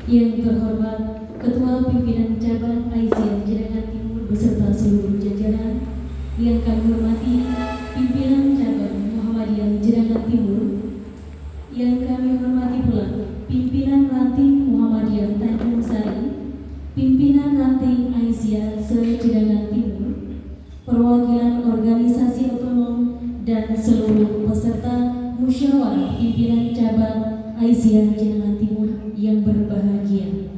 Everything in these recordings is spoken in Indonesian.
Yang terhormat Ketua Pimpinan Cabang Aisyah Jerangan Timur beserta seluruh jajaran, yang kami hormati Pimpinan Cabang Muhammadiyah Jerangan Timur, yang kami hormati pula Pimpinan Ranting Muhammadiyah Tanjung Sari, Pimpinan Ranting Aisyah se-Jerangan Timur, perwakilan organisasi otonom dan seluruh peserta musyawarah pimpinan cabang Aisyah Jerangan Timur yang berbahagia.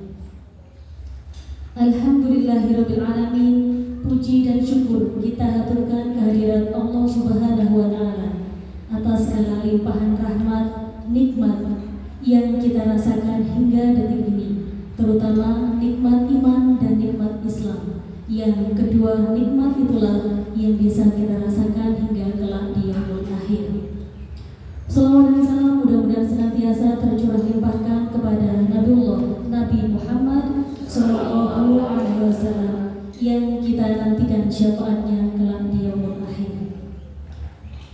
Alhamdulillahirrabbilalamin, puji dan syukur kita haturkan kehadirat Allah Subhanahu wa Ta'ala atas segala limpahan rahmat, nikmat yang kita rasakan hingga detik ini, terutama nikmat iman dan nikmat Islam. Yang kedua nikmat itulah yang bisa kita rasakan hingga kelak di yaumul akhir. Salawat dan salam mudah-mudahan senantiasa tercurah limpahkan kepada Nabi Muhammad Sallallahu Alaihi Wasallam yang kita nantikan syafaatnya kelak di yaumul akhir.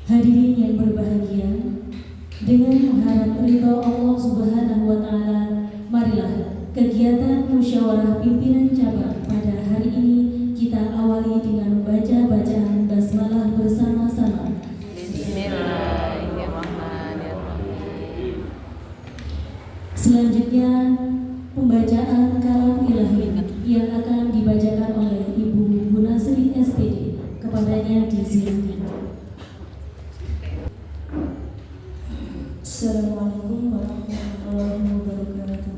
Hadirin yang berbahagia, dengan mengharap ridha Allah Subhanahu wa Ta'ala, marilah kegiatan musyawarah pimpinan cabang pada hari ini kita awali dengan membaca bacaan basmalah bersama-sama. Selanjutnya pembacaan kalam ilahi yang akan dibacakan oleh Ibu Bunasri SPD. Kepadanya disilakan. Assalamualaikum warahmatullahi wabarakatuh.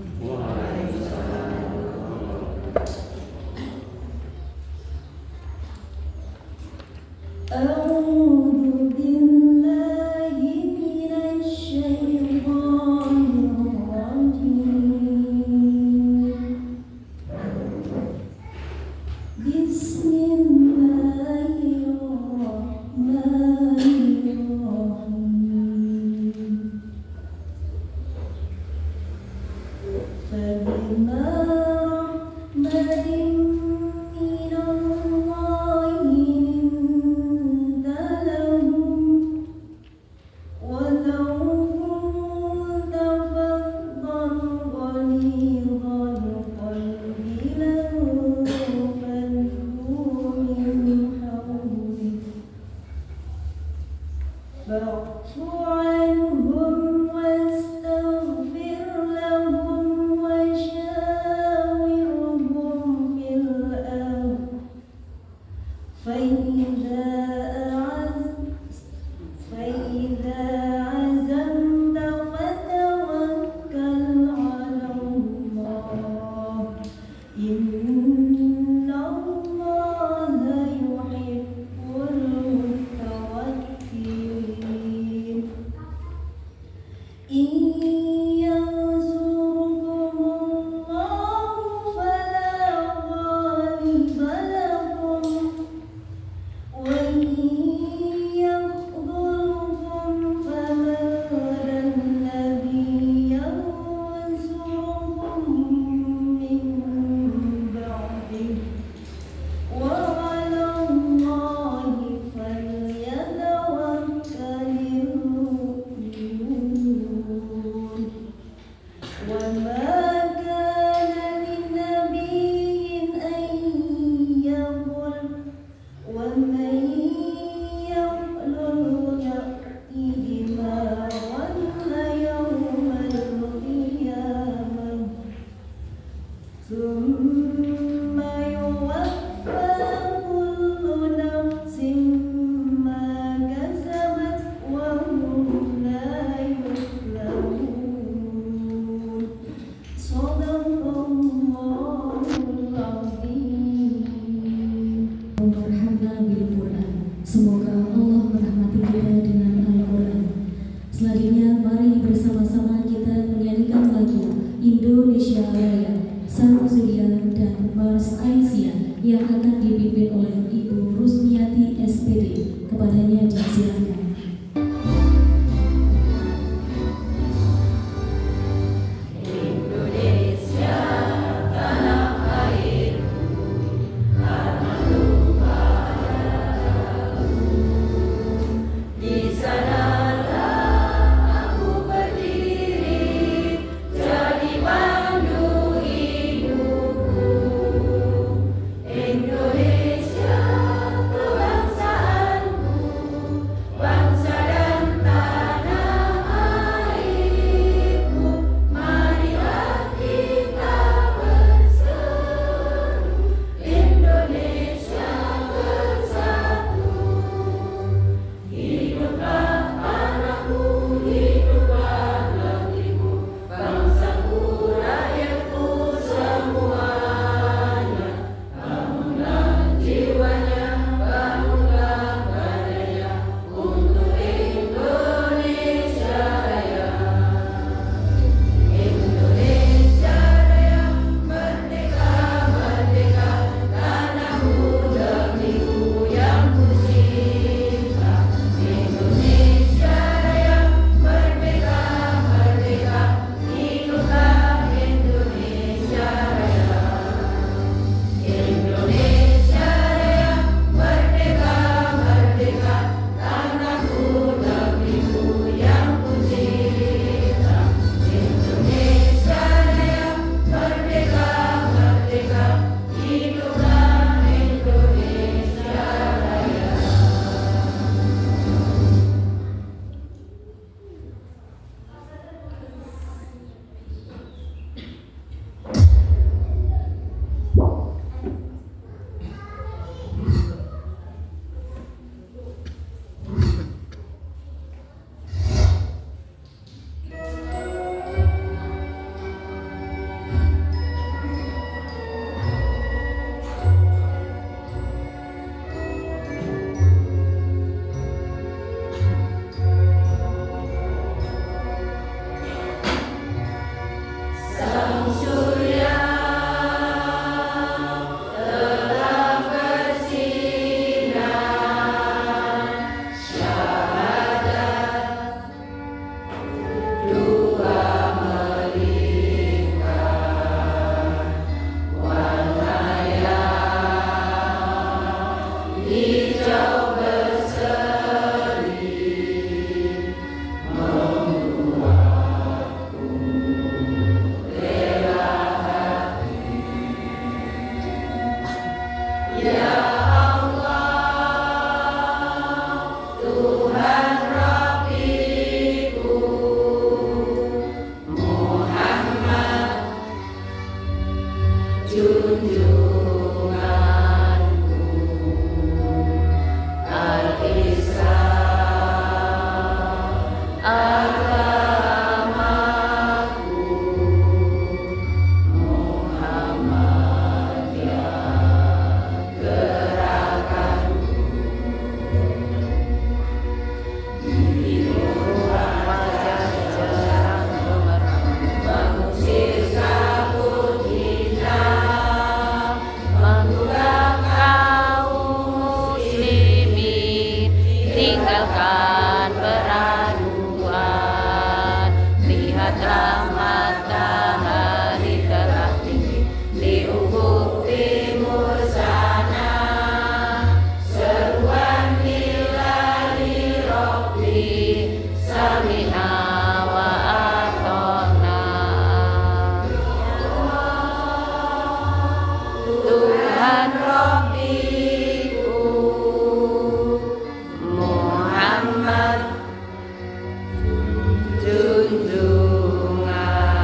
junjungan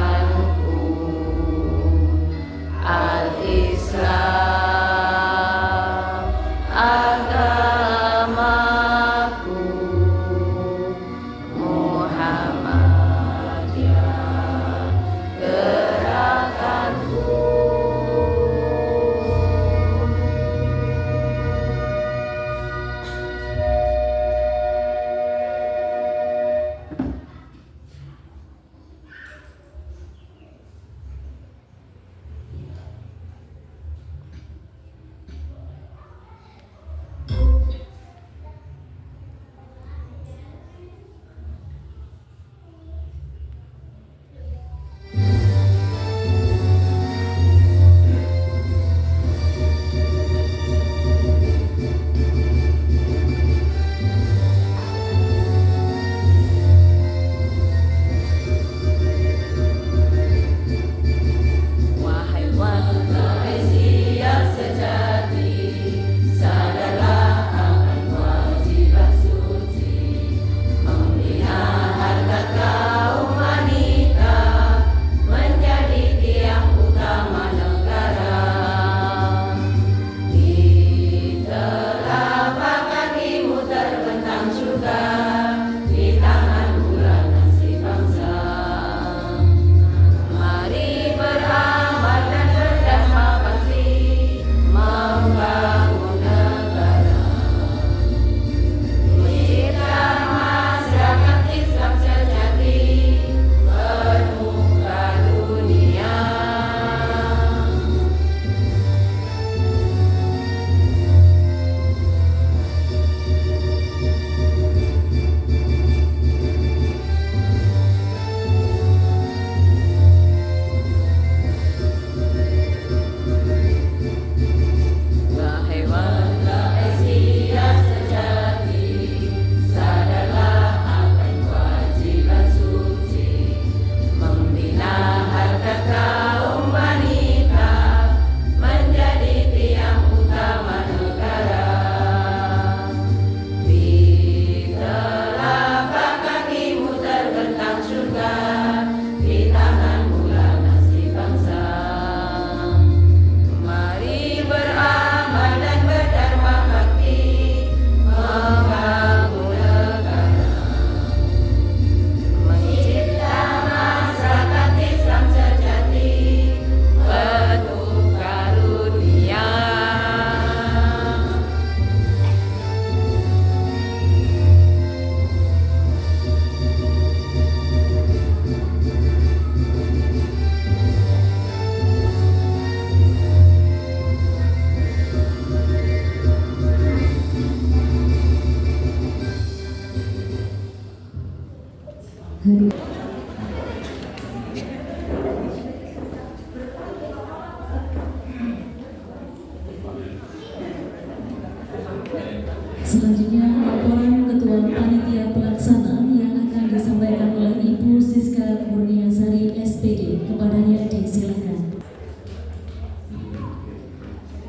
Selanjutnya laporan Ketua Panitia Pelaksana yang akan disampaikan oleh Ibu Siska Murniasari SPD. Kepadanya disilakan.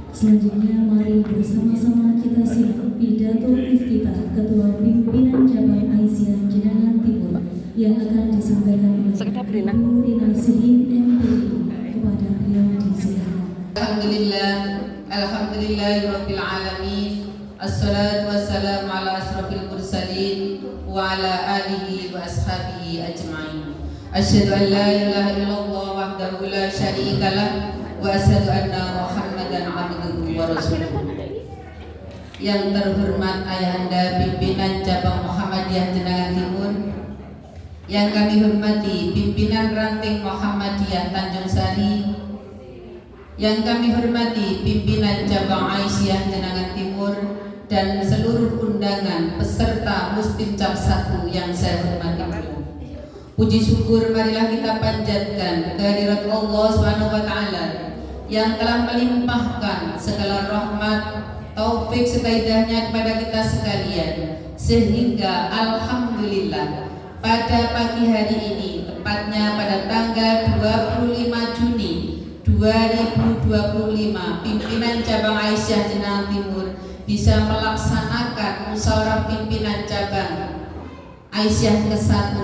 Selanjutnya mari bersama-sama kita simak pidato iftitah Ketua Pimpinan Cabang Aisyah Jenangan Timur yang akan disampaikan oleh Ibu Rina Sihin MPD. Kepada beliau disilakan. Alhamdulillahirabbil alamin. Assalatu wassalamu ala asrafil mursalin wa ala alihi wa ashabihi ajma'in. Asyhadu an la ilaha illallah wahdahu la syarika lah wa asyhadu anna Muhammadan abduhu wa rasuluh. Yang terhormat Ayahanda Pimpinan Cabang Muhammadiyah Jenangan Timur, yang kami hormati Pimpinan Ranting Muhammadiyah Tanjung Sari, yang kami hormati Pimpinan Cabang Aisyah Jenangan Timur, dan seluruh undangan peserta Muslim Cap 1 yang saya hormati. Puji syukur marilah kita panjatkan kehadirat Allah SWT yang telah melimpahkan segala rahmat, taufik serta hidayahnya kepada kita sekalian, sehingga alhamdulillah pada pagi hari ini, tepatnya pada tanggal 25 Juni 2025, Pimpinan Cabang Aisyah Jenangan Timur bisa melaksanakan musyawarah pimpinan cabang Aisyah ke-1.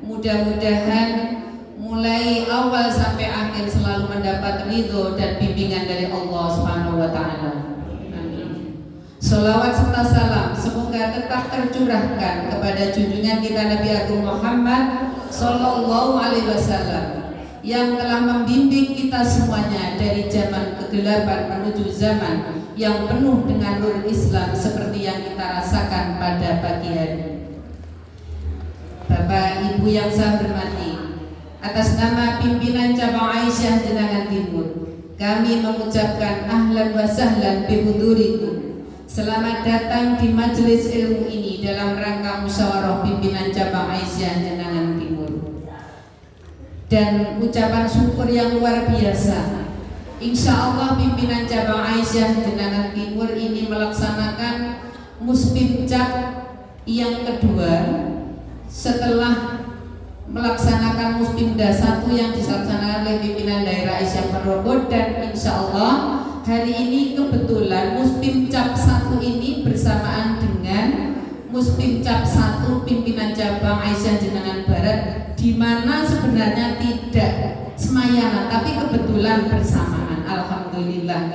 Mudah-mudahan mulai awal sampai akhir selalu mendapat ridho dan bimbingan dari Allah Subhanahu wa taala. Amin. Sholawat serta salam semoga tetap tercurahkan kepada junjungan kita Nabi Agung Muhammad sallallahu alaihi wasallam yang telah membimbing kita semuanya dari zaman kegelapan menuju zaman yang penuh dengan nur Islam seperti yang kita rasakan pada pagi hari. Bapak Ibu yang saya hormati, atas nama Pimpinan Cabang Aisyah Jenangan Timur, kami mengucapkan ahlan wa sahlan bihudurikum. Selamat datang di majelis ilmu ini dalam rangka musyawarah Pimpinan Cabang Aisyah Jenangan Timur. Dan ucapan syukur yang luar biasa, insya Allah Pimpinan Cabang Aisyah Jenangan Timur ini melaksanakan Muspimcap yang kedua setelah melaksanakan Muspimda 1 yang dilaksanakan oleh Pimpinan Daerah Aisyah Ponorogo, dan insya Allah hari ini kebetulan Muspimcap 1 ini bersamaan dengan Muspimcap 1 Pimpinan Cabang Aisyah Jenangan Barat, di mana sebenarnya tidak semayanan tapi kebetulan bersamaan. Alhamdulillah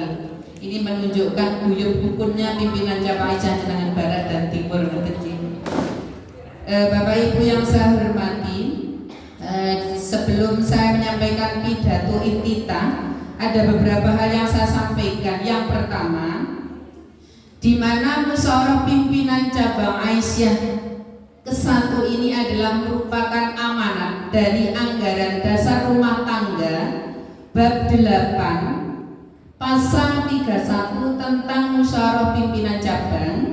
ini menunjukkan guyub rukunnya Pimpinan Cabang Aisyah Jenangan Barat dan Timur kecil. Bapak Ibu yang saya hormati, sebelum saya menyampaikan pidato iftitah, ada beberapa hal yang saya sampaikan. Yang pertama, di mana musyawarah Pimpinan Cabang Aisyah ke-1 ini adalah merupakan amanat dari anggaran dasar rumah tangga bab 8 pasal 31 tentang musyawarah pimpinan cabang.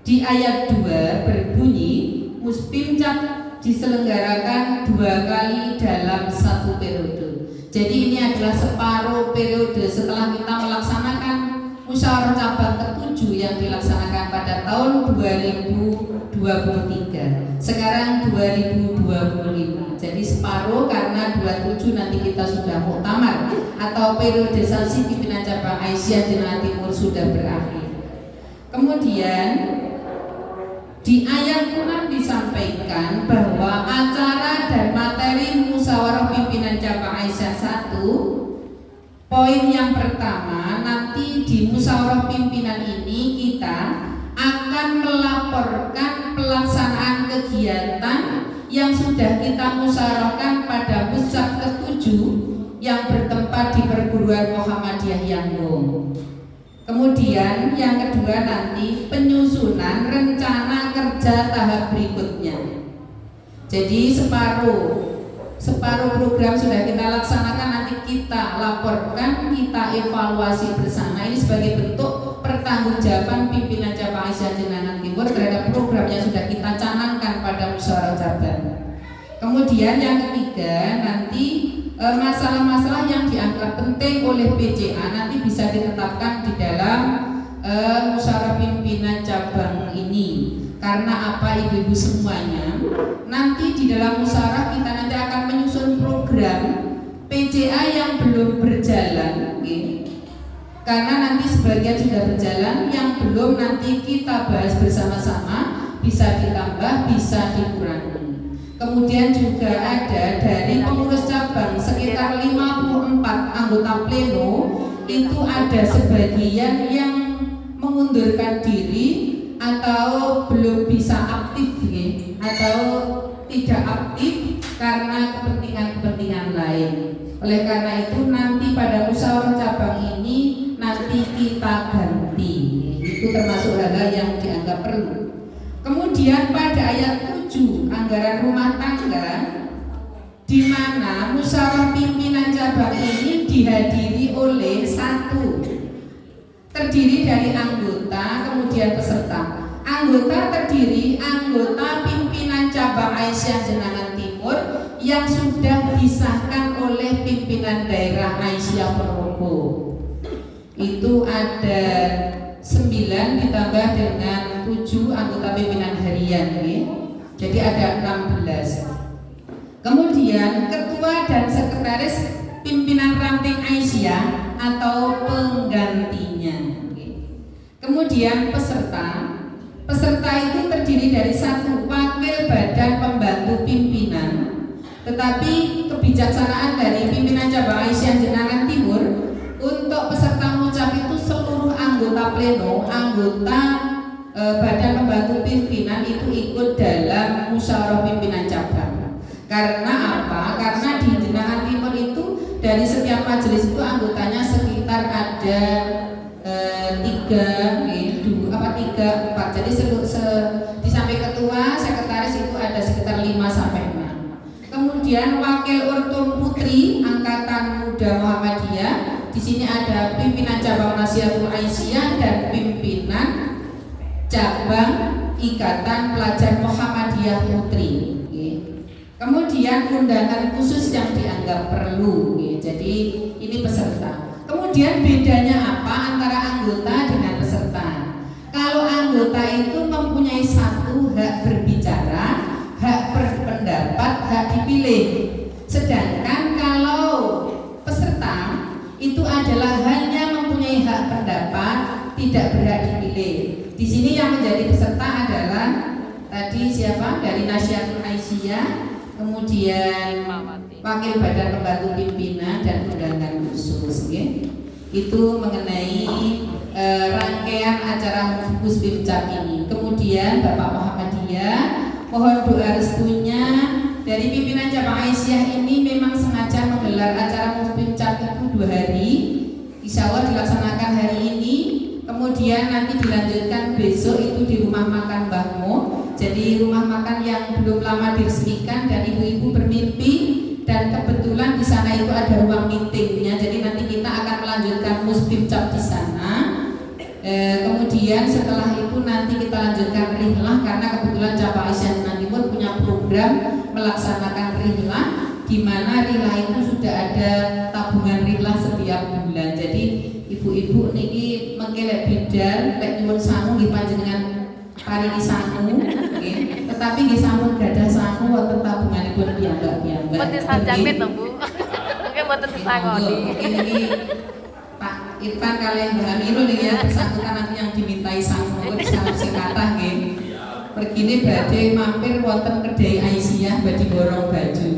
Di ayat 2 berbunyi Muspimcap diselenggarakan 2 kali dalam 1 periode. Jadi ini adalah separuh periode setelah kita melaksanakan musyawarah cabang ke-7 yang dilaksanakan pada tahun 2023. Sekarang 2025. Jadi separuh, karena 27 nanti kita sudah muktamar atau periodisasi Pimpinan Cabang Aisyah Jenangan Timur sudah berakhir. Kemudian di ayat 6 disampaikan bahwa acara dan materi musyawarah Pimpinan Cabang Aisyah 1, poin yang pertama, nanti di musyawarah pimpinan ini kita akan melaporkan pelaksanaan kegiatan yang sudah kita musyawarahkan pada Muspimcap ke-7 yang bertempat di Perguruan Muhammadiyah Yangon. Kemudian yang kedua nanti penyusunan rencana kerja tahap berikutnya. Jadi separuh program sudah kita laksanakan, nanti kita laporkan, kita evaluasi bersama. Ini sebagai bentuk pertanggungjawaban Pimpinan Cabang Aisyah Jenangan Timur terhadap program yang sudah kita canangkan pada musyawarah cabang. Kemudian yang ketiga nanti masalah-masalah yang dianggap penting oleh PCA nanti bisa ditetapkan di dalam musyawarah pimpinan cabang ini. Karena apa ibu-ibu semuanya, nanti di dalam musyawarah kita nanti akan menyusun program PCA yang belum berjalan, okay? Karena nanti sebagian sudah berjalan, yang belum nanti kita bahas bersama-sama, bisa ditambah, bisa dikurangi. Kemudian juga ada dari pengurus cabang sekitar 54 anggota pleno, itu ada sebagian yang mengundurkan diri atau belum bisa aktif, ya, atau tidak aktif karena kepentingan-kepentingan lain. Oleh karena itu nanti pada musyawarah cabang ini nanti kita ganti. Itu termasuk hal-hal yang dianggap perlu. Kemudian pada ayat 7 anggaran rumah tangga, di mana musyawarah pimpinan cabang ini dihadiri oleh terdiri dari anggota, kemudian peserta. Anggota terdiri anggota pimpinan cabang Aisyah Jenangan Timur yang sudah disahkan oleh pimpinan daerah Aisyah Purwokerto. Itu ada 9 ditambah dengan 7 anggota pimpinan harian, ya. Jadi ada 16. Kemudian ketua dan sekretaris pimpinan ranting Aisyah atau penggantinya. Kemudian peserta itu terdiri dari 1 wakil badan pembantu pimpinan, tetapi kebijaksanaan dari pimpinan cabang Aisyah Jenangan Timur untuk peserta mucap itu seluruh anggota pleno, anggota badan pembantu pimpinan itu ikut dalam musyawarah pimpinan cabang. Karena apa? Karena di Jenangan Timur itu dari setiap majelis itu anggotanya sekitar ada 3, 4. Jadi di samping ketua, sekretaris itu ada sekitar 5 sampai 6. Kemudian wakil Urtum Putri Angkatan Muda Muhammadiyah. Di sini ada pimpinan cabang Nasihatul Aisyah dan pimpinan cabang Ikatan Pelajar Muhammadiyah Putri. Kemudian undangan khusus yang dianggap perlu. Jadi ini peserta. Kemudian bedanya apa antara anggota dengan peserta? Kalau anggota itu mempunyai 1 hak berbicara, hak berpendapat, hak dipilih. Sedangkan kalau peserta itu adalah hanya mempunyai hak pendapat, tidak berhak dipilih. Di sini yang menjadi peserta adalah tadi siapa? Dari Nasihatul Aisyah, kemudian wakil badan pembantu pimpinan dan undangan khusus, okay? Itu mengenai rangkaian acara Musbimcap ini. Kemudian Bapak Muhammadiyah, mohon doa restunya dari pimpinan cabang Aisyah ini memang sengaja menggelar acara Musbimcap itu 2 hari. Insya Allah dilaksanakan hari ini, kemudian nanti dilanjutkan besok itu di rumah makan Mbah Mo. Jadi rumah makan yang belum lama diresmikan dan ibu-ibu bermimpi, dan kebetulan di sana itu ada ruang meetingnya. Jadi nanti kita akan melanjutkan Musbimcap di sana. Kemudian setelah itu nanti kita lanjutkan rihlah, karena kebetulan cabang Aisyah Jenangan Timur punya program melaksanakan rihlah, di mana rihlah itu sudah ada tabungan rihlah setiap bulan. Jadi ibu-ibu niki mengkelek bidal, lek nyuwun sangu nggih panjenengan paringi sangu, nggih. Tetapi nggih sampun gadah sangu wonten tabunganipun piyambak-piyambak. Mboten sajamit to, Bu. Mungkin mboten sesangoni. Ini Pak Irfan kalian Mbak Aminul ya, bersangkutan nanti yang dimintai sangu sing kathah nggih. Pergine badhe mampir wonten kedai Aisyah badhe borong baju.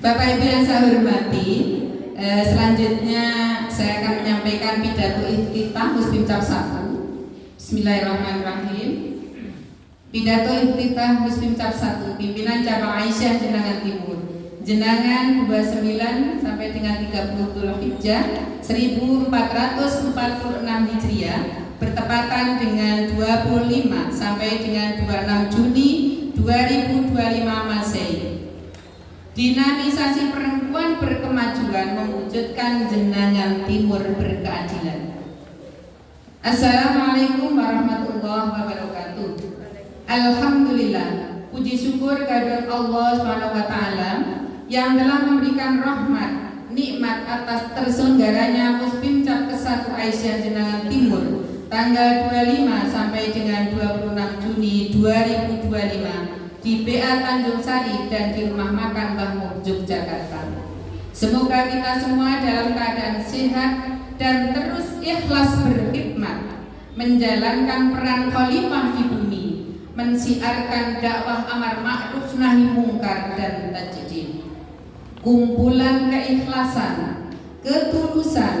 Bapak Ibu yang saya hormati, selanjutnya saya akan menyampaikan pidato iftitah Musbimcap 1. Bismillahirrahmanirrahim. Pidato iftitah Musbimcap 1, pimpinan cabang Aisyah Jenangan Timur. Jenangan 29 sampai dengan 30 Dzulhijjah 1446 Hijriah bertepatan dengan 25 sampai dengan 26 Juni 2025 Masehi. Dinamisasi perempuan berkemajuan mewujudkan Jenangan Timur berkeadilan. Assalamualaikum warahmatullahi wabarakatuh. Alhamdulillah, puji syukur kehadirat Allah Subhanahu wa taala yang telah memberikan rahmat, nikmat atas terselenggaranya Muspimcap ke-1 Aisyah Jenangan Timur tanggal 25 sampai dengan 26 Juni 2025 di PA Tanjung Sari dan di Rumah Makan Mbah Mun, Yogyakarta. Semoga kita semua dalam keadaan sehat dan terus ikhlas berkhidmat, menjalankan peran khalifah di bumi, mensiarkan dakwah amar ma'ruf nahi mungkar dan tajdid. Kumpulan keikhlasan, ketulusan,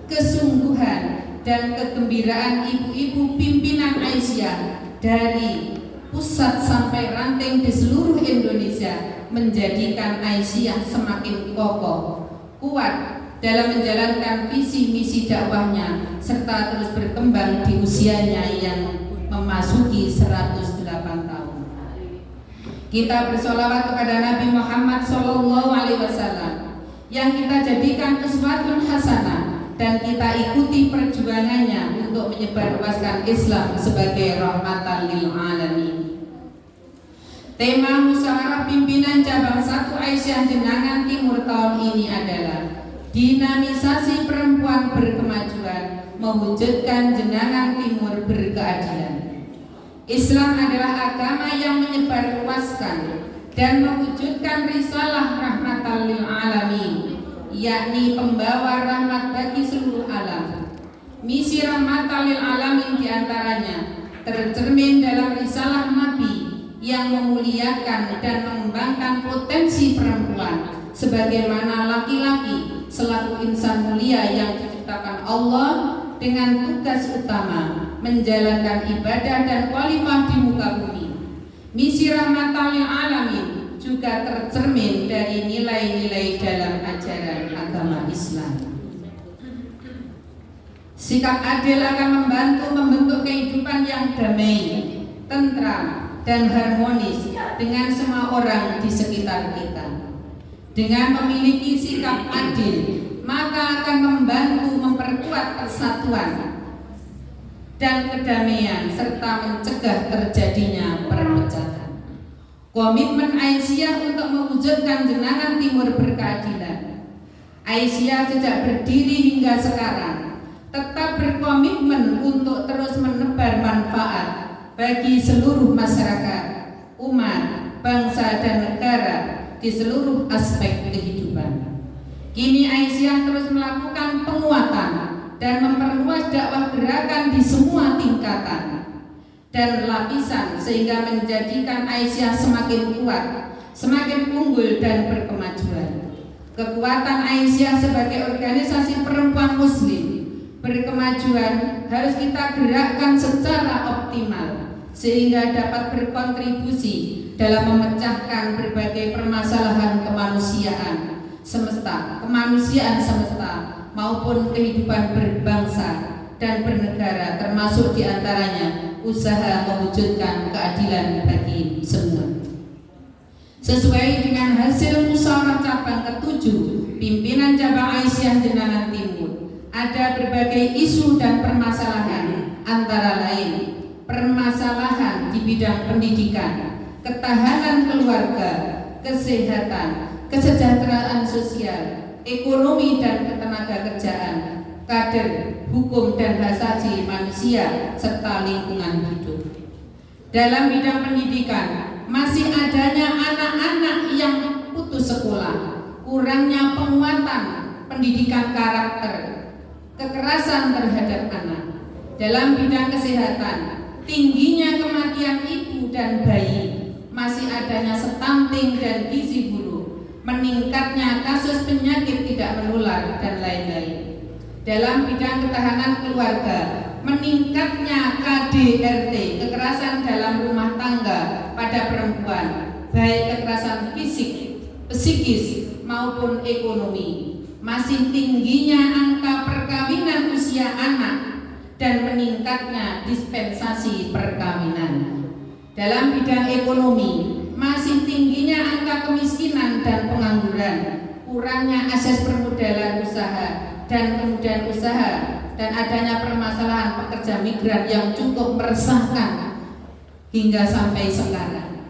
kesungguhan, dan kegembiraan ibu-ibu pimpinan Aisyah dari pusat sampai ranting di seluruh Indonesia menjadikan Aisyah semakin kokoh, kuat dalam menjalankan visi misi dakwahnya serta terus berkembang di usianya yang memasuki 108 tahun. Kita bersolawat kepada Nabi Muhammad SAW yang kita jadikan uswatun hasanah dan kita ikuti perjuangannya untuk menyebarluaskan Islam sebagai rahmatan lil alamin. Tema musyawarah pimpinan cabang 1 Aisyah Jenangan Timur tahun ini adalah dinamisasi perempuan berkemajuan mewujudkan Jenangan Timur berkeadilan. Islam adalah agama yang menyebarluaskan dan mewujudkan risalah rahmatan lil alamin, yakni pembawa rahmat bagi seluruh alam. Misi rahmatan lil alamin diantaranya tercermin dalam risalah Nabi yang memuliakan dan mengembangkan potensi perempuan sebagaimana laki-laki selaku insan mulia yang diciptakan Allah dengan tugas utama menjalankan ibadah dan khalifah di muka bumi. Misi rahmatan lil alamin juga tercermin dari nilai-nilai dalam ajaran agama Islam. Sikap adil akan membantu membentuk kehidupan yang damai, tentram, dan harmonis dengan semua orang di sekitar kita. Dengan memiliki sikap adil, maka akan membantu memperkuat persatuan dan kedamaian serta mencegah terjadinya perpecahan. Komitmen Aisyah untuk mewujudkan Jenangan Timur berkeadilan. Aisyah sejak berdiri hingga sekarang tetap berkomitmen untuk terus menebar manfaat bagi seluruh masyarakat, umat, bangsa, dan negara di seluruh aspek kehidupan. Kini Aisyah terus melakukan penguatan dan memperluas dakwah gerakan di semua tingkatan dan lapisan sehingga menjadikan Aisyah semakin kuat, semakin unggul dan berkemajuan. Kekuatan Aisyah sebagai organisasi perempuan muslim berkemajuan harus kita gerakkan secara optimal sehingga dapat berkontribusi dalam memecahkan berbagai permasalahan kemanusiaan semesta maupun kehidupan berbangsa dan bernegara, termasuk diantaranya usaha mewujudkan keadilan bagi semua. Sesuai dengan hasil musyawarah cabang ke-7 pimpinan cabang Aisyah Jenangan Timur, ada berbagai isu dan permasalahan, antara lain permasalahan di bidang pendidikan, ketahanan keluarga, kesehatan, kesejahteraan sosial, ekonomi dan ketenagakerjaan, kader, hukum dan hak asasi manusia, serta lingkungan hidup. Dalam bidang pendidikan, masih adanya anak-anak yang putus sekolah, kurangnya penguatan pendidikan karakter, kekerasan terhadap anak. Dalam bidang kesehatan, tingginya kematian ibu dan bayi, masih adanya stunting dan gizi buruk, meningkatnya kasus penyakit tidak menular, dan lain-lain. Dalam bidang ketahanan keluarga, meningkatnya KDRT, kekerasan dalam rumah tangga pada perempuan, baik kekerasan fisik, psikis maupun ekonomi. Masih tingginya angka perkawinan usia anak dan meningkatnya dispensasi perkawinan. Dalam bidang ekonomi, masih tingginya angka kemiskinan dan pengangguran, kurangnya akses permodalan usaha dan kemudahan usaha, dan adanya permasalahan pekerja migran yang cukup meresahkan hingga sampai sekarang.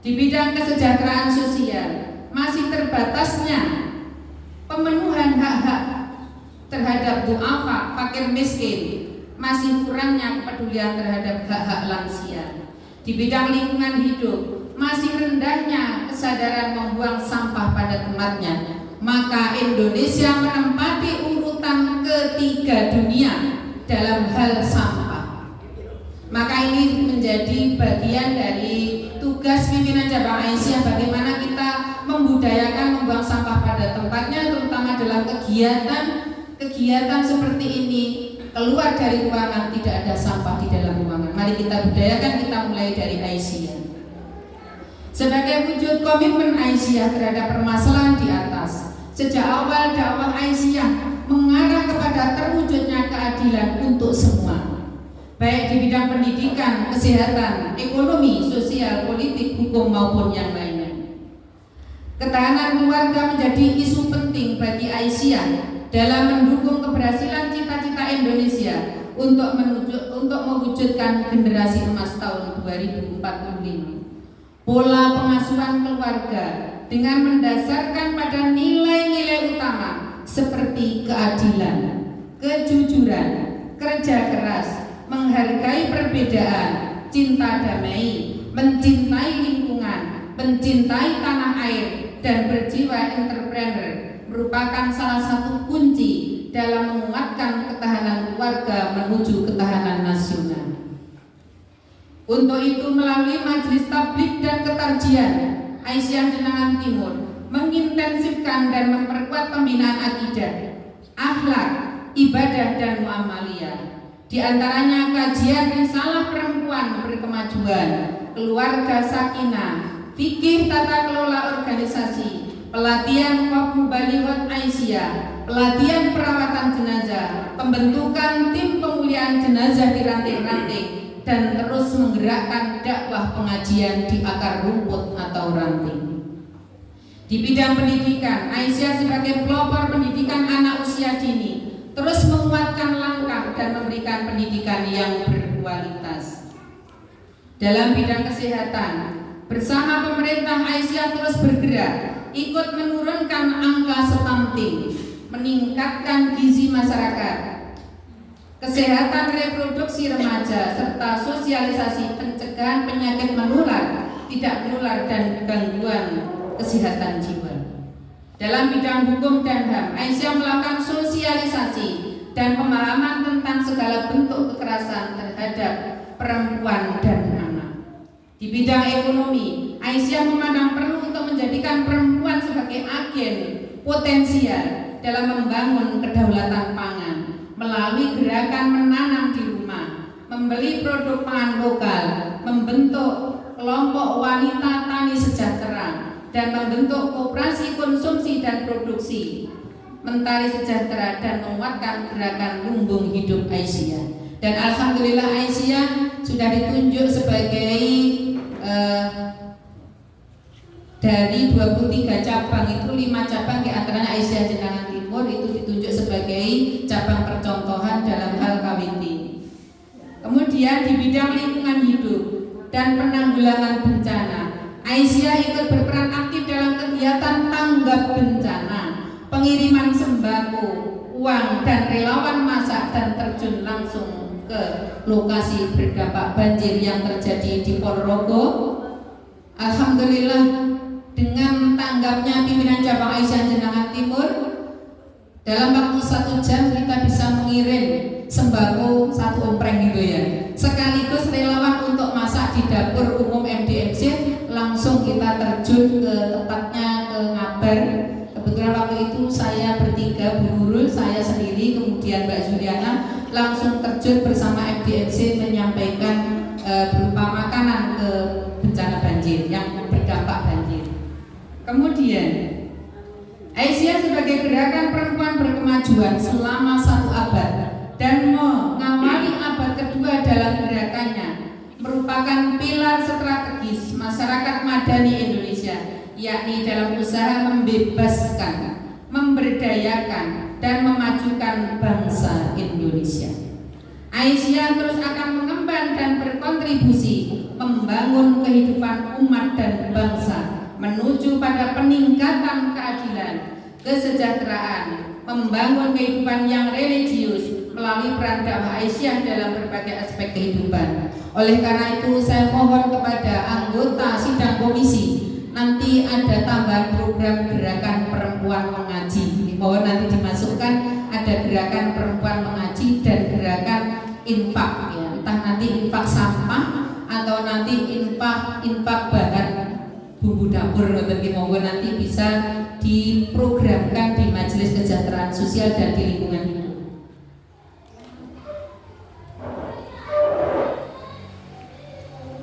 Di bidang kesejahteraan sosial, masih terbatas terbatasnya pemenuhan hak-hak terhadap du'afa, fakir miskin, masih kurangnya kepedulian terhadap hak-hak lansia. Di bidang lingkungan hidup, masih rendahnya kesadaran membuang sampah pada tempatnya. Maka Indonesia menempati urutan ketiga dunia dalam hal sampah. Maka ini menjadi bagian dari tugas pimpinan cabang Aisyah, bagaimana kita membudayakan membuang sampah pada tempatnya, terutama dalam kegiatan seperti ini. Keluar dari ruangan tidak ada sampah di dalam ruangan. Mari kita budayakan, kita mulai dari Aisyah. Sebagai wujud komitmen Aisyah terhadap permasalahan di atas, sejak awal dakwah Aisyah mengarah kepada terwujudnya keadilan untuk semua, baik di bidang pendidikan, kesehatan, ekonomi, sosial, politik, hukum maupun yang lainnya. Ketahanan keluarga menjadi isu penting bagi Aisyah dalam mendukung keberhasilan cita-cita Indonesia untuk mewujudkan generasi emas tahun 2045. Pola pengasuhan keluarga dengan mendasarkan pada nilai-nilai utama seperti keadilan, kejujuran, kerja keras, menghargai perbedaan, cinta damai, mencintai lingkungan, mencintai tanah air, dan berjiwa entrepreneur merupakan salah satu kunci dalam menguatkan ketahanan keluarga menuju ketahanan nasional. Untuk itu, melalui majelis tabligh dan ketarjian, Aisyah Jenangan Timur mengintensifkan dan memperkuat pembinaan akidah, akhlak, ibadah, dan muamaliyah. Di antaranya kajian risalah perempuan berkemajuan, keluarga sakinah, fikih tata kelola organisasi, pelatihan Qop Mubalighot Aisyah, pelatihan perawatan jenazah, pembentukan tim pemulihan jenazah di ranting-ranting, dan terus menggerakkan dakwah pengajian di akar rumput atau ranting. Di bidang pendidikan, Aisyah sebagai pelopor pendidikan anak usia dini terus menguatkan langkah dan memberikan pendidikan yang berkualitas. Dalam bidang kesehatan, bersama pemerintah Aisyah terus bergerak, ikut menurunkan angka stunting, meningkatkan gizi masyarakat, kesehatan reproduksi remaja, serta sosialisasi pencegahan penyakit menular, tidak menular, dan gangguan kesehatan jiwa. Dalam bidang hukum dan HAM, Aisyah melakukan sosialisasi dan pemahaman tentang segala bentuk kekerasan terhadap perempuan dan anak. Di bidang ekonomi, Aisyah memandang perlu untuk menjadikan perempuan sebagai agen potensial dalam membangun kedaulatan pangan melalui gerakan menanam di rumah, membeli produk pangan lokal, membentuk kelompok wanita tani sejahtera, dan membentuk koperasi konsumsi dan produksi Mentari Sejahtera, dan menguatkan gerakan lumbung hidup Aisyah. Dan alhamdulillah Aisyah sudah ditunjuk sebagai dari 23 cabang itu 5 cabang, di antaranya Aisyah Jenangan Timur itu ditunjuk sebagai cabang percontohan dalam hal kawinti. Kemudian di bidang lingkungan hidup dan penanggulangan bencana, Aisyah ikut berperan aktif dalam kegiatan tanggap bencana, pengiriman sembako, uang, dan relawan masak, dan terjun langsung ke lokasi berdampak banjir yang terjadi di Ponorogo. Alhamdulillah, dengan tanggapnya pimpinan cabang Aisyah Jenangan Timur, dalam waktu 1 jam kita bisa mengirim sembako 1 ompreng gitu ya. Sekaligus relawan untuk masak di dapur umum MDMC, langsung kita terjun ke tempatnya, ke Ngabar. Kebetulan waktu itu saya bertiga, Bu Nurul, saya sendiri, kemudian Mbak Juliana, langsung terjun bersama MDMC menyampaikan berupa makanan ke bencana banjir yang berdampak banjir. Kemudian Aisyah sebagai gerakan perempuan berkemajuan selama 1 abad dan mengawali abad kedua dalam gerakannya, merupakan pilar strategis masyarakat madani Indonesia, yakni dalam usaha membebaskan, memberdayakan, dan memajukan bangsa Indonesia. Aisyah terus akan mengemban dan berkontribusi membangun kehidupan umat dan bangsa menuju pada peningkatan keadilan, kesejahteraan, membangun kehidupan yang religius melalui peran dakwah Aisyah dalam berbagai aspek kehidupan. Oleh karena itu saya mohon kepada anggota sidang komisi, nanti ada tambahan program gerakan perempuan mengaji. Mohon nanti dimasukkan ada gerakan perempuan mengaji dan gerakan infak, ya, entah nanti infak sampah atau nanti infak bahan bumbu dapur. Mohon nanti bisa diprogramkan di Majelis Kesejahteraan Sosial dan di lingkungan hidup.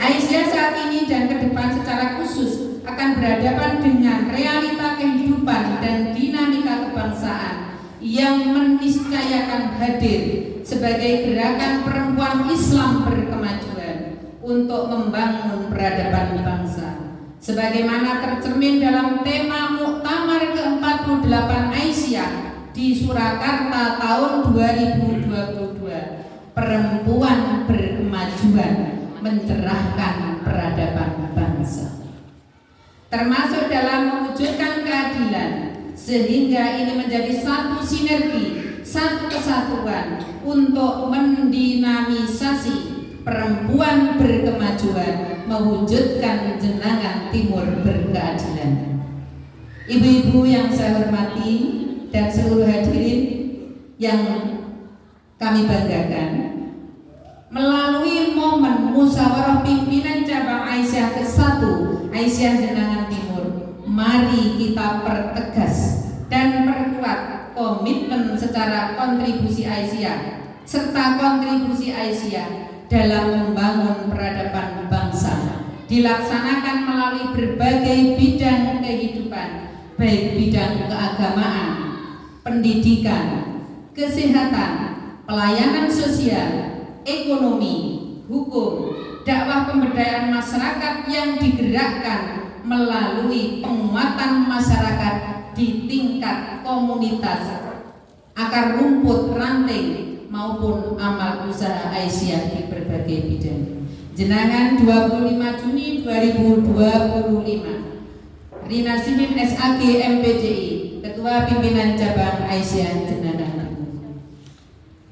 Aisyah saat ini dan ke depan secara khusus akan berhadapan dengan realita kehidupan dan dinamika kebangsaan yang meniscayakan hadir sebagai gerakan perempuan Islam berkemajuan untuk membangun peradaban bangsa. Sebagaimana tercermin dalam tema Muktamar ke-48 Aisyah di Surakarta tahun 2022, perempuan berkemajuan mencerahkan peradaban bangsa, termasuk dalam mewujudkan keadilan, sehingga ini menjadi satu sinergi, satu kesatuan untuk mendinamisasi perempuan berkemajuan mewujudkan jenangan timur berkeadilan. Ibu-ibu yang saya hormati dan seluruh hadirin yang kami banggakan, melalui momen musyawarah pimpinan cabang Aisyah ke-1 Aisyah Jenangan Timur, mari kita pertegas dan perkuat komitmen secara kontribusi Aisyah serta kontribusi Aisyah dalam membangun peradaban bangsa, dilaksanakan melalui berbagai bidang kehidupan, baik bidang keagamaan, pendidikan, kesehatan, pelayanan sosial, ekonomi, hukum, dakwah pemberdayaan masyarakat yang digerakkan melalui penguatan masyarakat di tingkat komunitas, akar rumput, ranting maupun amal usaha Aisyah di berbagai bidang. Jenangan 25 Juni 2025. Rina Sidim SAG MPJI, Ketua Pimpinan Cabang Aisyah Jenangan.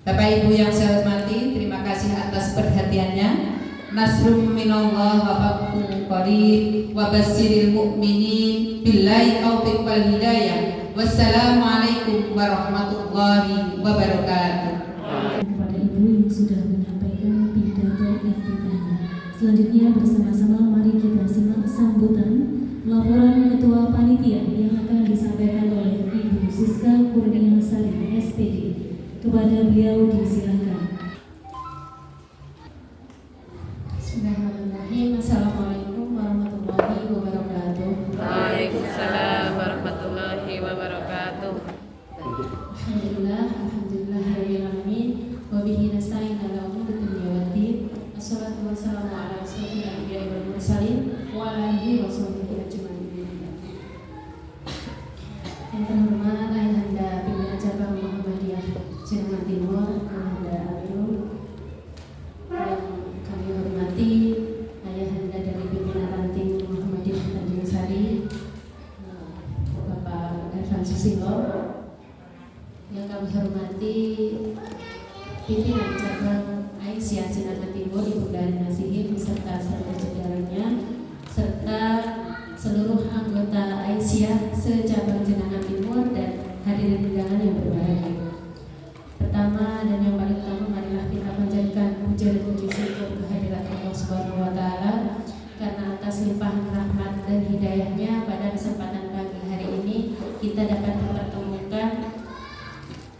Bapak Ibu yang saya hormati, terima kasih atas perhatiannya. Nasrum minallah wa fathun qarib wa basyiril mu'minin billahi taufiq wal hidayah. Wassalamualaikum warahmatullahi wabarakatuh. Kepada Ibu yang sudah menyampaikan pidato iftitahnya. Selanjutnya bersama-sama mari kita simak sambutan laporan Ketua Panitia yang akan disampaikan oleh Ibu Siska Kurniasari SPD. Kepada beliau disilakan. Bismillahirrahmanirrahim. Assalamualaikum warahmatullahi wabarakatuh. Waalaikumsalam warahmatullahi wabarakatuh. Alhamdulillahirabbil alamin wa bihi nasta'in ala umuri dunya waddin. Wassalatu wassalamu ala asyrofil anbiya'i wal mursalin wa ala alihi washabihi ajmain. Yang terhormat Ayahanda Pimpinan Cabang Muhammadiyah Jenangan Timur, Ayahanda Amirul, yang kami hormati Ayahanda dari Pimpinan Ranting Muhammadiyah Tanjung Sari, Bapak Irfan Susilo, yang kami hormati Pimpinan Cabang Aisyah Jenangan Timur Ibu Dari Nasihim serta seluruh jajarannya, serta seluruh anggota Aisyah se-Cabang Jenangan Timur dan hadirin undangan yang berbahagia. Pertama dan yang paling utama, marilah kita panjatkan puja dan puji syukur kehadirat Allah Subhanahu wa Ta'ala, karena atas limpahan rahmat dan hidayahnya pada kesempatan pagi hari ini kita dapat dipertemukan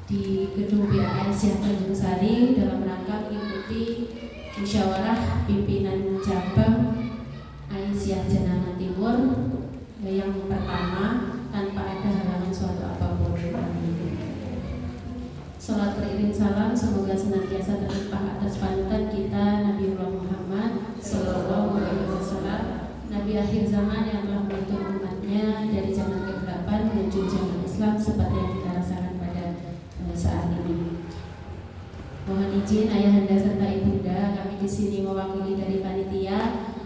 di gedung BA Aisyah Tanjung Sari dalam rangka mengikuti musyawarah pimpinan cabang Aisyah Jenangan Timur yang pertama tanpa ada halangan suatu apapun. Salat beriring salam semoga senantiasa terlimpah atas panutan kita Nabiullah Muhammad Sallallahu Alaihi Wasallam, Nabi akhir zaman yang telah menuntun umatnya dari zaman ke-8 menuju zaman Islam seperti yang kita rasakan pada saat ini. Mohon izin Ayahanda serta Ibunda, kami di sini mewakili dari panitia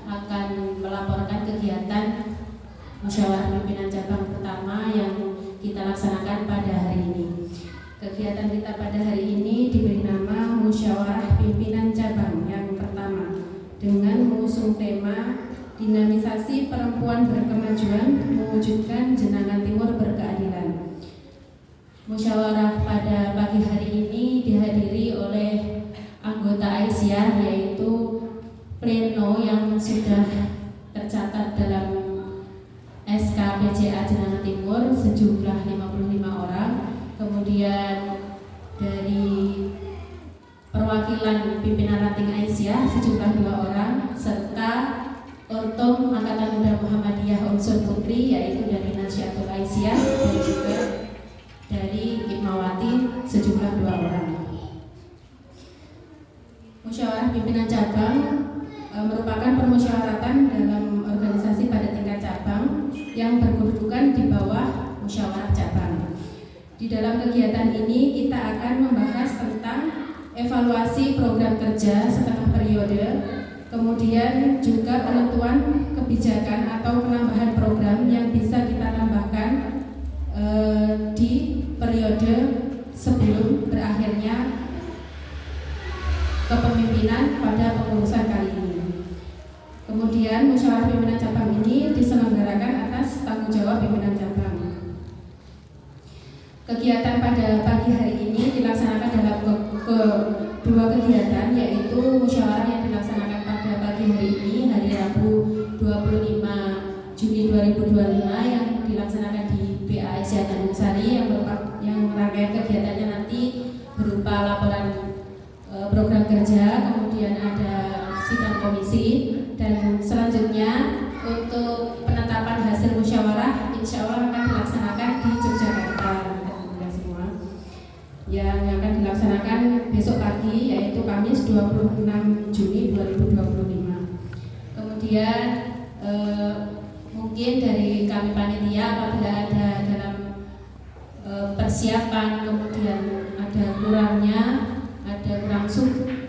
akan melaporkan kegiatan musyawarah pimpinan cabang pertama yang kita laksanakan pada hari ini. Kegiatan kita pada hari ini diberi nama musyawarah pimpinan cabang yang pertama dengan mengusung tema dinamisasi perempuan berkemajuan mewujudkan Jenangan Timur berkeadilan. Musyawarah pada pagi hari ini dihadiri oleh anggota Aisyah, yaitu pleno yang sudah tercatat dalam SK PCA Jenangan Timur sejumlah 55 orang, kemudian dari perwakilan pimpinan ranting Aisyah sejumlah 2 orang, serta Ortom Angkatan Muda Muhammadiyah Unsur Putri yaitu dari Nasyatul Aisyah dan juga dari Hikmawati sejumlah 2 orang. Musyawarah pimpinan cabang merupakan permusyawaratan dalam organisasi pada tingkat cabang yang berkedudukan di bawah musyawarah cabang. Di dalam kegiatan ini kita akan membahas tentang evaluasi program kerja setengah periode, kemudian juga penentuan kebijakan atau penambahan program yang bisa kita tambahkan di periode sebelum berakhirnya kepemimpinan pada pengurusan kali ini. Kemudian musyawarah pimpinan cabang ini diselenggarakan atas tanggung jawab pimpinan cabang. Kegiatan pada pagi hari ini dilaksanakan dalam kedua kegiatan, yaitu musyawarah yang dilaksanakan pada pagi hari ini hari Rabu 25 Juni 2025 yang dilaksanakan di BA Aisyah Tanjung Sari yang rangkaian kegiatannya nanti berupa laporan program kerja, kemudian ada sidang komisi, dan selanjutnya untuk penetapan hasil musyawarah insya Allah akan dilaksanakan di Yogyakarta semua, yang akan dilaksanakan besok pagi yaitu Kamis 26 Juni 2025. Kemudian mungkin dari kami panitia apabila ada dalam persiapan kemudian ada kurangnya, ada kurang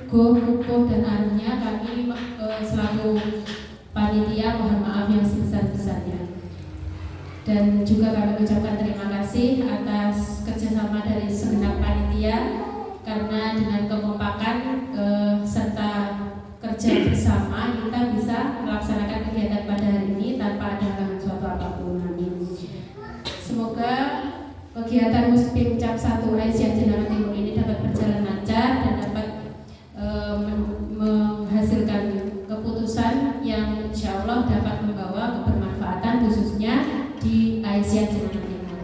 kukuh dan anunya, kami selaku panitia mohon maaf yang sebesar-besarnya. Dan juga kami ucapkan terima kasih atas kerjasama dari segenap panitia, karena dengan kekompakan serta kerja bersama kita bisa melaksanakan kegiatan pada hari ini tanpa ada halangan suatu apapun. Amin. Semoga kegiatan Muspim Cap 1 Aisyah Jenangan Timur ini dapat berjalan lancar dan dapat menghasilkan keputusan yang insya Allah dapat membawa kebermanfaatan khususnya di Aisyah Jenangan Timur.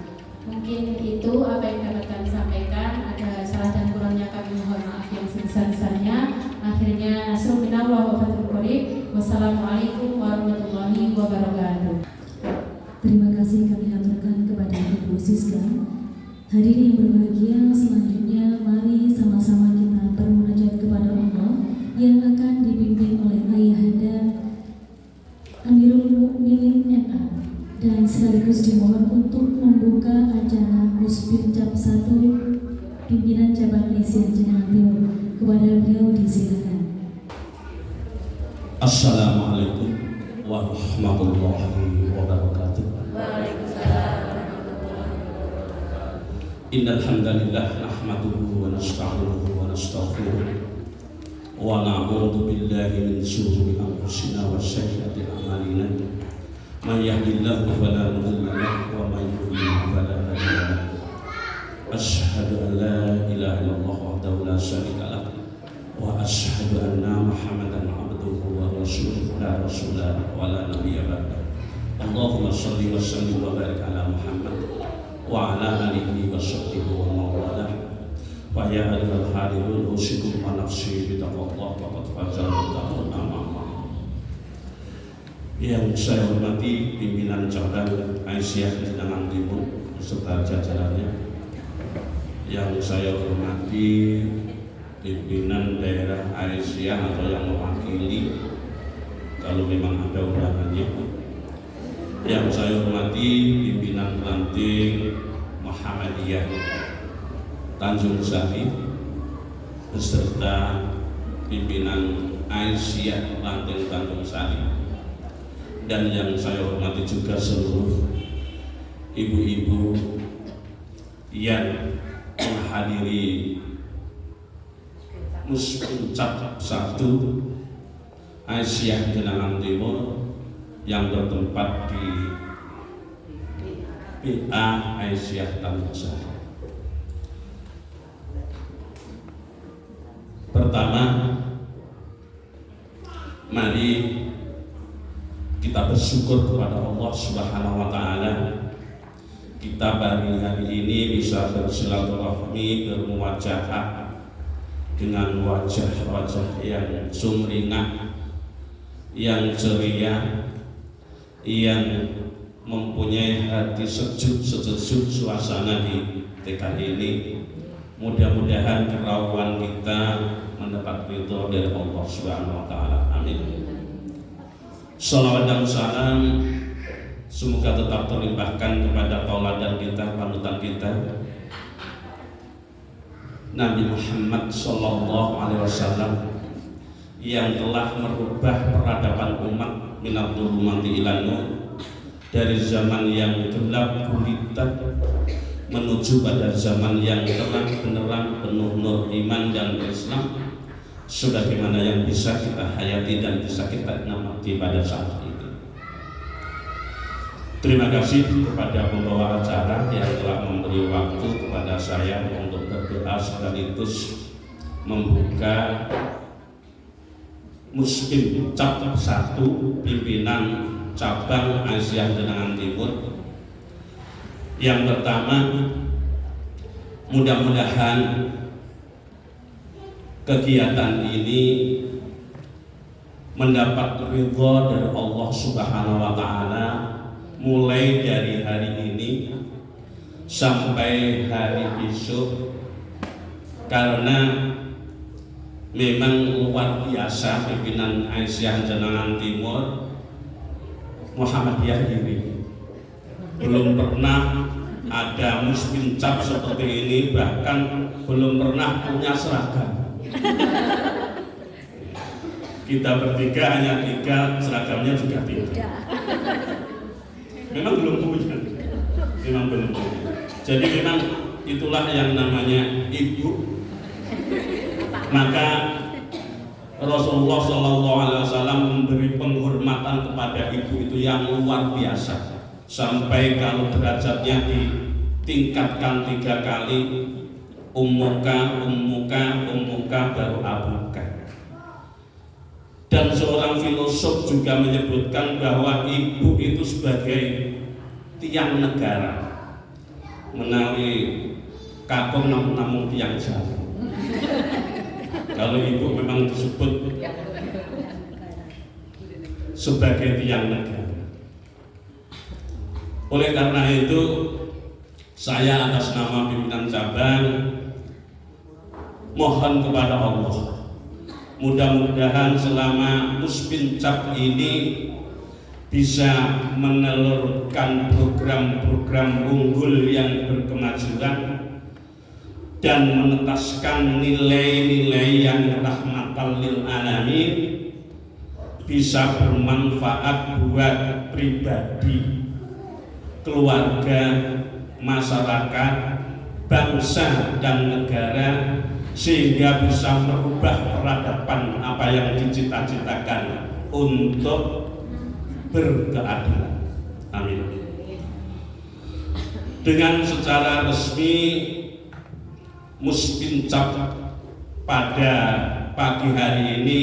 Mungkin itu apa yang dapat kami sampaikan. Ada salah dan kurangnya kami mohon maaf yang sebesar-besarnya. Akhirnya nasrul minallah wa fathul qarib. Wassalamualaikum warahmatullahi wabarakatuh. Terima kasih kami aturkan kepada Ibu Siska. Hadirin yang berbahagia, selanjutnya mari sama-sama kita bermunajat kepada Allah yang akan dipimpin oleh Ayahanda Amirul Mukminin MA, dan sekaligus dimohon untuk membuka acara Muspim Cap 1 pimpinan cabang Aisyah Jenangan Timur. Kepada beliau disilakan. Assalamualaikum warahmatullahi wabarakatuh. Innal hamdalillah nahmaduhu wa nasta'inuhu wa nastaghfiruh wa na'udzu billahi min shururi anfusina wa sayyiati a'malina. May yahdihillahu fala mudilla lahu wa may yudlil fala hadiya lahu. Asyhadu an la ilaha illallah wahdahu la syarika lahu wa asyhadu anna Muhammadan abduhu wa rasuluhu la rasula wa la nabiyya ba'da. Allahumma shalli wa sallim wa barik ala Muhammad wa ala alihi wa sahbihi wa mawalah. Wa ya ayyuhal hadirun usikum wa nafsi bi taqwallah wa qad fazal muttaqun amma. Yang saya hormati pimpinan cabang Aisyah Jenangan Timur beserta jajarannya. Yang saya hormati pimpinan daerah Aisyah atau yang mewakili kalau memang ada undangannya. Yang saya hormati pimpinan ranting Muhammadiyah Tanjung Sari beserta pimpinan Aisyah ranting Tanjung Sari. dan yang saya hormati juga seluruh ibu-ibu yang menghadiri Musbincap 1 Aisyah Jenangan Timur yang bertempat di PA Aisyah Tanjung. Pertama, mari kita bersyukur kepada Allah Subhanahu wa taala. Kita hari ini bisa bersilaturahmi, bermuwajahah dengan wajah-wajah yang sumringah, yang ceria, yang mempunyai hati sejuk suasana di TKI ini. Mudah-mudahan kerawan kita mendapat ridho dari Allah Subhanahu wa taala. Amin. Shalawat dan salam semoga tetap terlimpahkan kepada tauladan kita, panutan kita, Nabi Muhammad sallallahu alaihi wasallam yang telah merubah peradaban umat minal dhulumati ilan nur, dari zaman yang gelap gulita menuju pada zaman yang terang benerang penuh nur iman dan Islam, sebagaimana yang bisa kita hayati dan bisa kita nikmati pada saat ini. Terima kasih kepada pembawa acara yang telah memberi waktu kepada saya untuk berdoa sekaligus membuka Musbincap 1 pimpinan cabang Aisyah Jenangan Timur. Yang pertama, mudah-mudahan kegiatan ini mendapat ridho dari Allah Subhanahu wa taala mulai dari hari ini sampai hari besok, karena memang luar biasa pimpinan Aisyah Jenangan Timur Muhammadiyah ini. Belum pernah ada Musbincap seperti ini, bahkan belum pernah punya seragam. Kita bertiga hanya 3, seragamnya juga tidak. Memang belum punya. Jadi memang itulah yang namanya ibu. Maka Rasulullah SAW memberi penghormatan kepada ibu itu yang luar biasa, sampai kalau derajatnya ditingkatkan 3 kali, ummuka baru abuka. Dan seorang filosof juga menyebutkan bahwa ibu itu sebagai tiang negara, menawi kakung namun tiang jalan. Kalau ibu memang disebut sebagai tiang negara. Oleh karena itu, saya atas nama pimpinan cabang mohon kepada Allah, mudah-mudahan selama Musbincap ini bisa menelurkan program-program unggul yang berkemajuan dan menetaskan nilai-nilai yang rahmatan lil alamin, bisa bermanfaat buat pribadi, keluarga, masyarakat, bangsa dan negara, sehingga bisa merubah peradaban apa yang dicita-citakan untuk berkeadilan. Amin. Dengan secara resmi Musbincap pada pagi hari ini,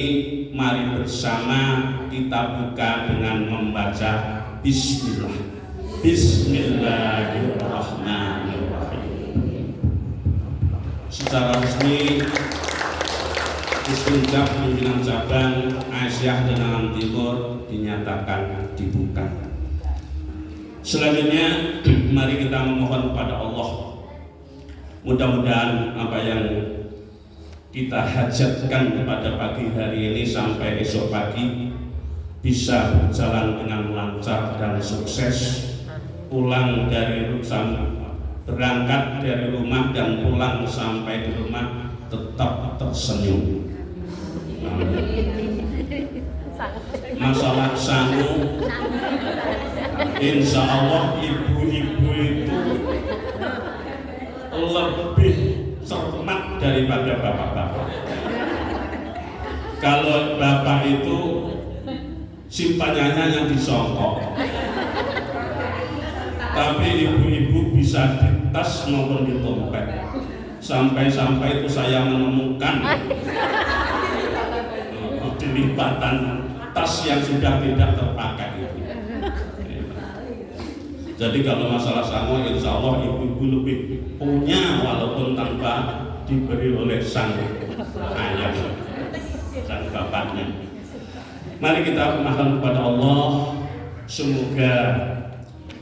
mari bersama kita buka dengan membaca Bismillah. Bismillahirrahmanirrahim. Secara resmi Musbincap pimpinan cabang Aisyah Jenangan Timur dinyatakan dibuka. Selanjutnya mari kita memohon kepada Allah, mudah-mudahan apa yang kita hajatkan pada pagi hari ini sampai esok pagi bisa berjalan dengan lancar dan sukses. Pulang dari berangkat dari rumah dan pulang sampai di rumah tetap tersenyum. Masalah sangu, insya Allah ibu-ibu itu lebih cermat daripada bapak-bapak. Kalau bapak itu simpannya yang disongkok, tapi ibu-ibu bisa di tas maupun di dompet. Sampai-sampai itu saya menemukan lipatan tas yang sudah tidak terpakai itu. Jadi kalau masalah sangu, insya Allah ibu-ibu lebih punya walaupun tanpa diberi oleh sang ayah, sang bapaknya. Mari kita mohon kepada Allah, semoga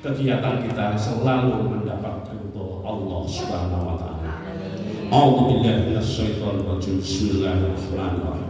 kegiatan kita selalu mendapat ridho Allah Subhanahu wa taala. A'udzu billahi minasyaitonir rajim. Bismillahirrahmanirrahim.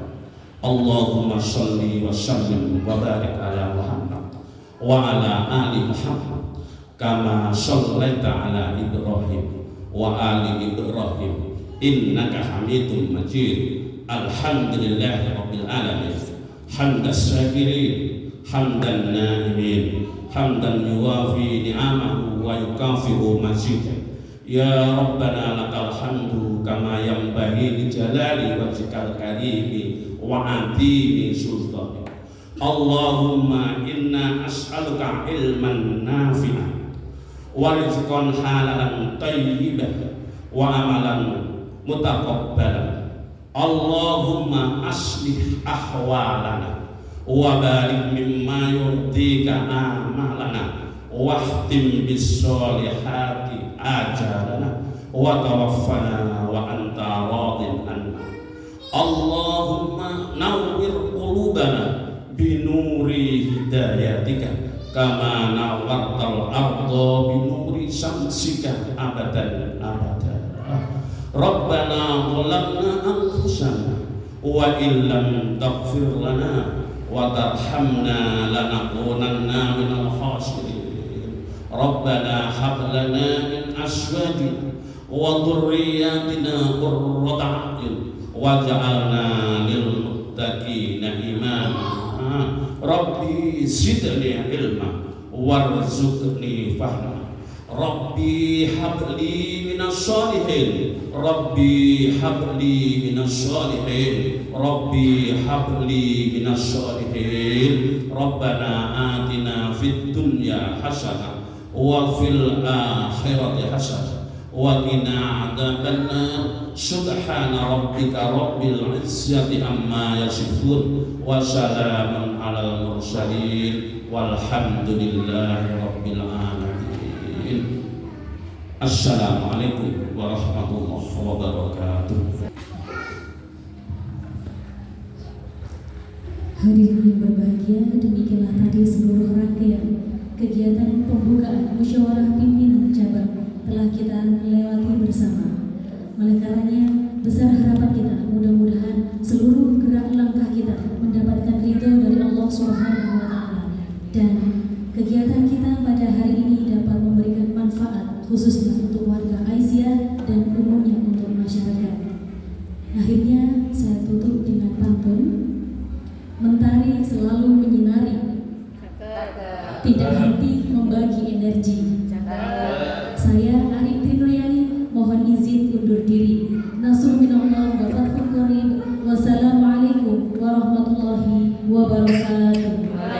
Allahumma shalli wa sallim wa barik ala Muhammad wa ala ali Muhammad kama shallaita ala Ibrahim wa ali Ibrahim innaka Hamidum Majid. Alhamdulillahi rabbil alamin. Hamdas syakirin, hamdan na'imin, hamdan yuwafi ni'amahu wa yukafiru mazidah. Ya Rabbana lakal hamdu kama yanbaghi li jalali wajhikal karimi wa atimi sultani. Allahumma inna as'aluka ilman nafi'an wa rizqan halalan tayyiban wa amalan mutaqabbalan. Allahumma aslih ahwalana wa barik mimma yurdika amalana wahtim bis solihati ajalana wa tawaffana wa anta radin anna. Allahumma nawwir qulubana binuri hidayatika kama nawwartal arda binuri samsika abadan abada. Rabbana zalamna anfusana wa illam taghfir lana wa tarhamna lanakunanna minal khasirin. Rabbana hab lana min azwajina wa dhurriyyatina qurrata a'yun waj'alna lil muttaqina imama. Rabbi zidni ilma warzuqni fahma. Rabbi habli minas sholihin. Rabbi habli minas sholihin. Rabbi habli minas sholihin. Rabbana atina fid dunya hasanah wa fil akhirati hasanah wa qina adzabannar. Subhana rabbika rabbil izzati amma yasifun wa salamun alal mursalin walhamdulillahi rabbil alamin. Assalamualaikum warahmatullahi wabarakatuh. Hadirin yang berbahagia, demikianlah tadi seluruh rangkaian kegiatan pembukaan musyawarah pimpinan cabang telah kita lewati bersama. Oleh karenanya, besar harapan kita mudah-mudahan seluruh gerak langkah kita mendapatkan ridho dari Allah Subhanahu wa taala dan kegiatan kita pada hari ini dapat memberikan manfaat khususnya untuk warga Aisyah dan umumnya untuk masyarakat. Akhirnya saya tutup dengan pantun. Mentari selalu menyinari, tidak henti membagi energi. Saya Ari Trinoyani mohon izin undur diri. Nasrul minallah wa fathul qarib. Wassalamualaikum warahmatullahi wabarakatuh.